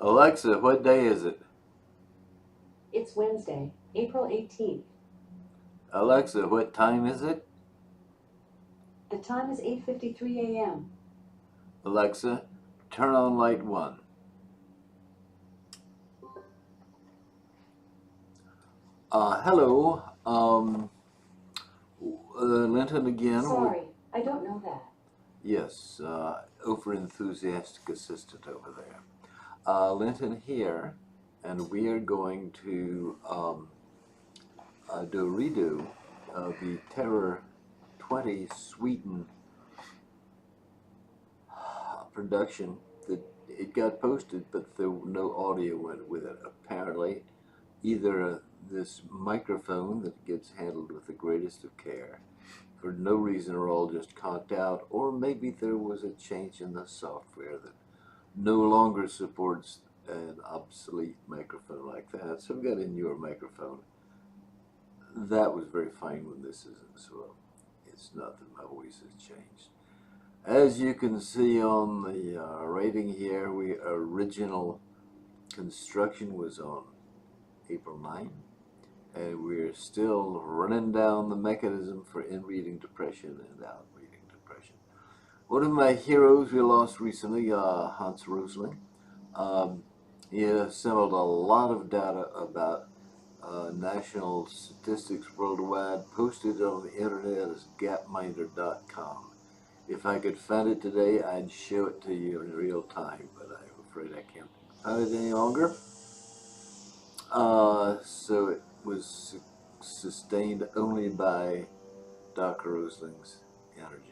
Alexa, what day is it? It's Wednesday, April 18th. Alexa, what time is it? The time is 8:53 a.m. Alexa, turn on light 1. Hello, Linton again. Sorry, I don't know that. Yes, over-enthusiastic assistant over there. Linton here, and we are going to do a redo of the Terror 20 Sweden production. That it got posted, but no audio went with it. Apparently, either this microphone that gets handled with the greatest of care, for no reason at all, just conked out, or maybe there was a change in the software that no longer supports an obsolete microphone like that. So I've got a newer microphone. That was very fine when this isn't, so it's not that my voice has changed. As you can see on the rating here, original construction was on April 9, and we're still running down the mechanism for in-reading depression and out-reading depression. One of my heroes we lost recently, Hans Rosling, he assembled a lot of data about national statistics worldwide, posted on the internet as Gapminder.com. If I could find it today, I'd show it to you in real time, but I'm afraid I can't find it any longer. So it was sustained only by Dr. Rosling's energy.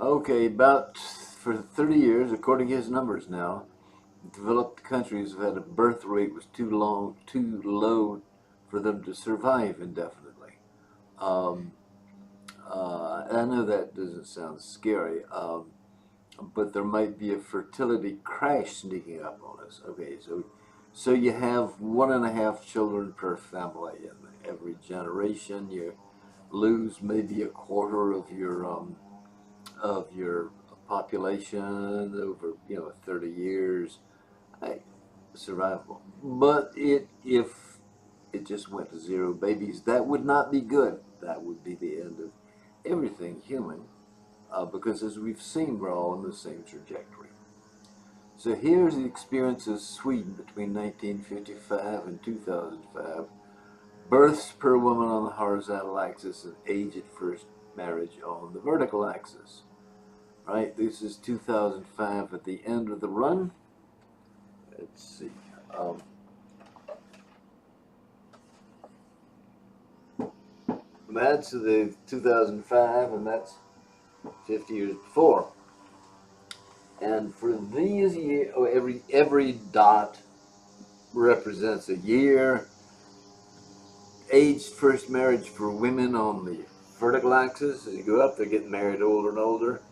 Okay, about for 30 years, according to his numbers now, developed countries have had a birth rate was too low for them to survive indefinitely. I know that doesn't sound scary, but there might be a fertility crash sneaking up on us. Okay, so you have 1.5 children per family in every generation. You lose maybe a quarter of your population over 30 years. Survivable. But if it just went to 0 babies, that would not be good. That would be the end of everything human, because as we've seen, we're all on the same trajectory. So here's the experience of Sweden between 1955 and 2005. Births per woman on the horizontal axis and age at first marriage on the vertical axis. Right, this is 2005 at the end of the run. Let's see. That's the 2005, and that's 50 years before. And for these years, every dot represents a year. Aged first marriage for women on the vertical axis. As you go up, they're getting married older and older.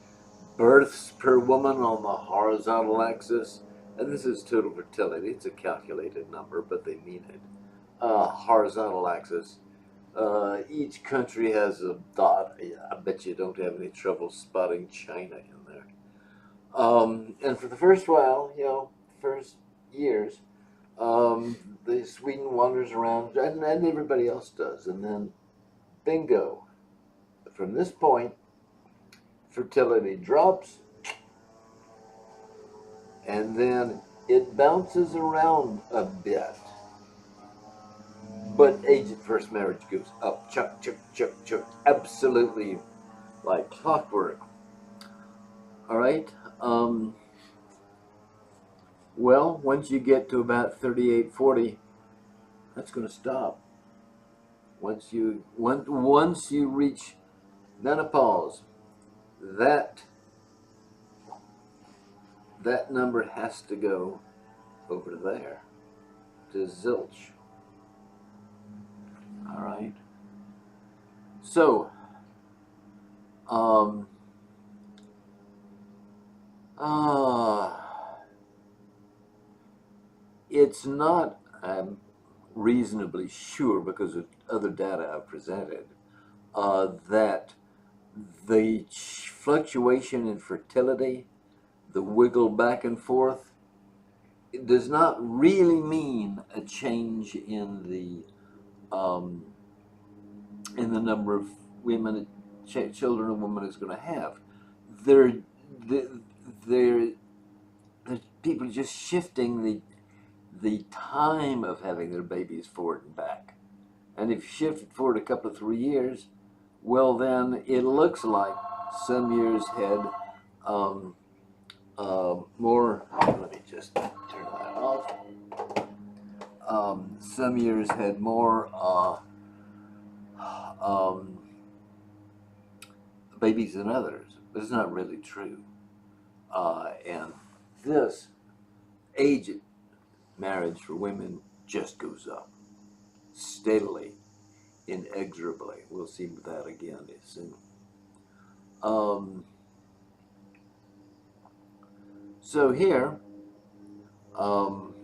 Births per woman on the horizontal axis. And this is total fertility. It's a calculated number, but they mean it. Horizontal axis. Each country has a dot. I bet you don't have any trouble spotting China in there. And for the first while, first years, the Sweden wanders around, and everybody else does. And then, bingo. From this point, fertility drops, and then it bounces around a bit. But age at first marriage goes up, chuck, chuck, chuck, chuck, absolutely like clockwork. All right. Well, once you get to about 38, 40, that's going to stop. Once you reach menopause, that number has to go over there to zilch. All right. So, it's not, I'm reasonably sure because of other data I've presented, that the fluctuation in fertility the wiggle back and forth, it does not really mean a change in the number of women, children a woman is going to have. They're, they're, people just shifting the time of having their babies forward and back. And if you shift it forward a couple of 3 years, well, then it looks like some years had more. Let me just turn that off. Some years had more babies than others, but it's not really true. And this age of marriage for women just goes up steadily, inexorably. We'll see that again soon. So here, on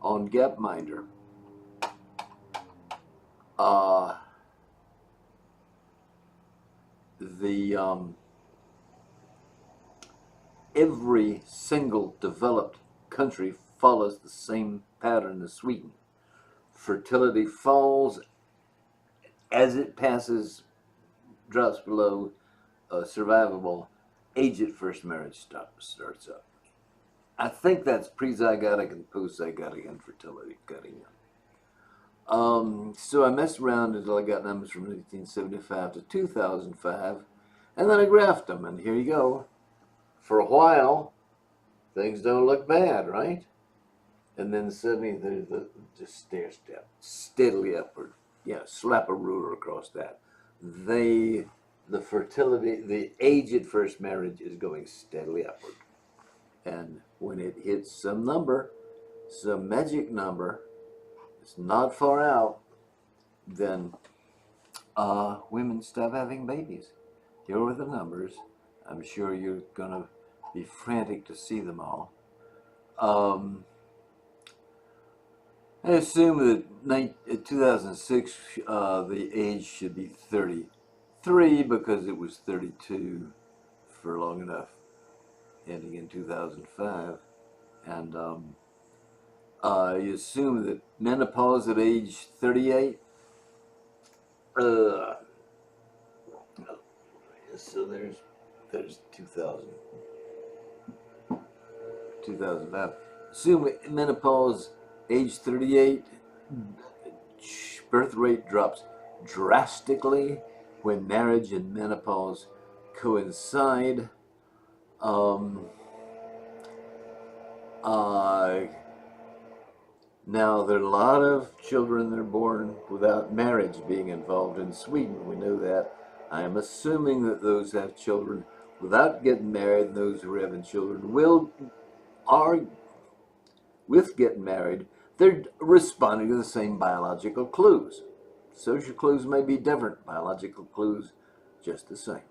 Gapminder, every single developed country follows the same pattern as Sweden. Fertility falls as it passes, drops below survivable. Age at first marriage starts up. I think that's pre-zygotic and post-zygotic infertility cutting in. So I messed around until I got numbers from 1975 to 2005, and then I graphed them, and here you go. For a while, things don't look bad, right? And then suddenly there's just stair step, steadily upward. Yeah, slap a ruler across that. The fertility, the age at first marriage is going steadily upward. And when it hits some number, some magic number, it's not far out, then women stop having babies. Here are the numbers. I'm sure you're going to be frantic to see them all. I assume that in 2006, the age should be 33 because it was 32 for long enough, ending in 2005. And you assume that menopause at age 38. So there's 2005. Assume menopause age 38, birth rate drops drastically when marriage and menopause coincide. Now, there are a lot of children that are born without marriage being involved in Sweden. We know that. I am assuming that those who have children without getting married and those who are having children with getting married, they're responding to the same biological clues. Social clues may be different, biological clues just the same.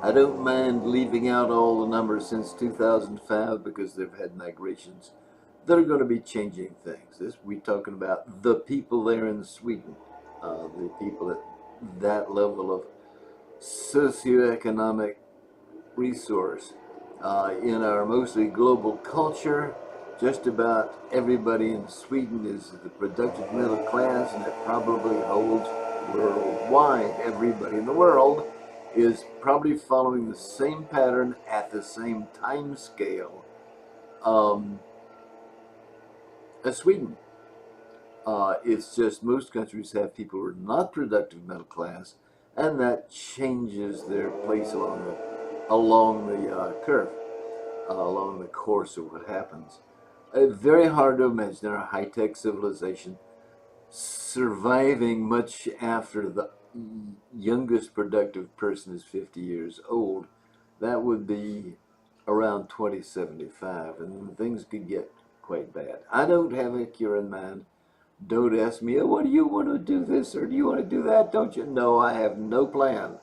I don't mind leaving out all the numbers since 2005 because they've had migrations that are going to be changing things. We're talking about the people there in Sweden, the people at that level of socioeconomic resource. In our mostly global culture, just about everybody in Sweden is the productive middle class, and that probably holds worldwide. Everybody in the world is probably following the same pattern at the same time scale as Sweden. It's just most countries have people who are not productive middle class, and that changes their place along the curve, along the course of what happens. Very hard to imagine our high-tech civilization surviving much after the youngest productive person is 50 years old. That would be around 2075, and things could get quite bad. I don't have a cure in mind. Don't ask me, oh, what do you want to do this or do you want to do that? Don't you know I have no plan.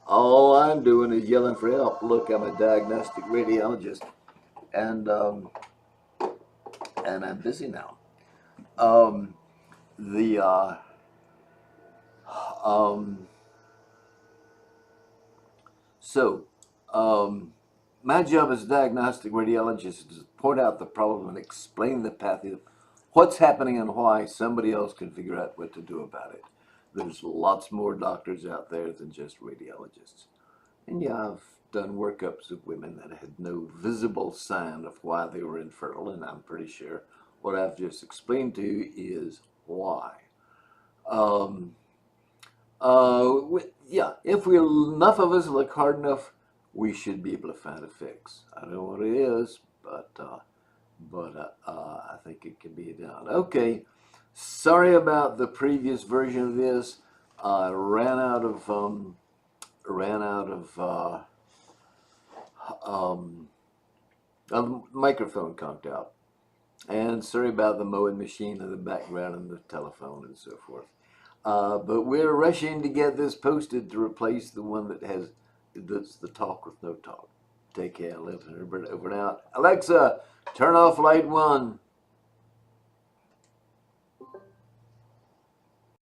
All I'm doing is yelling for help. Look, I'm a diagnostic radiologist, and I'm busy now. The so my job as a diagnostic radiologist is to point out the problem and explain the path of what's happening and why. Somebody else can figure out what to do about it. There's lots more doctors out there than just radiologists. And yeah, I've done workups of women that had no visible sign of why they were infertile, and I'm pretty sure what I've just explained to you is why. Um, yeah, if enough of us look hard enough, we should be able to find a fix. I don't know what it is, but I think it can be done. Okay, sorry about the previous version of this. I ran out of the microphone conked out, and sorry about the mowing machine in the background and the telephone and so forth. But we're rushing to get this posted to replace the one that's the talk with no talk. Take care, live over and out. Alexa, turn off light 1.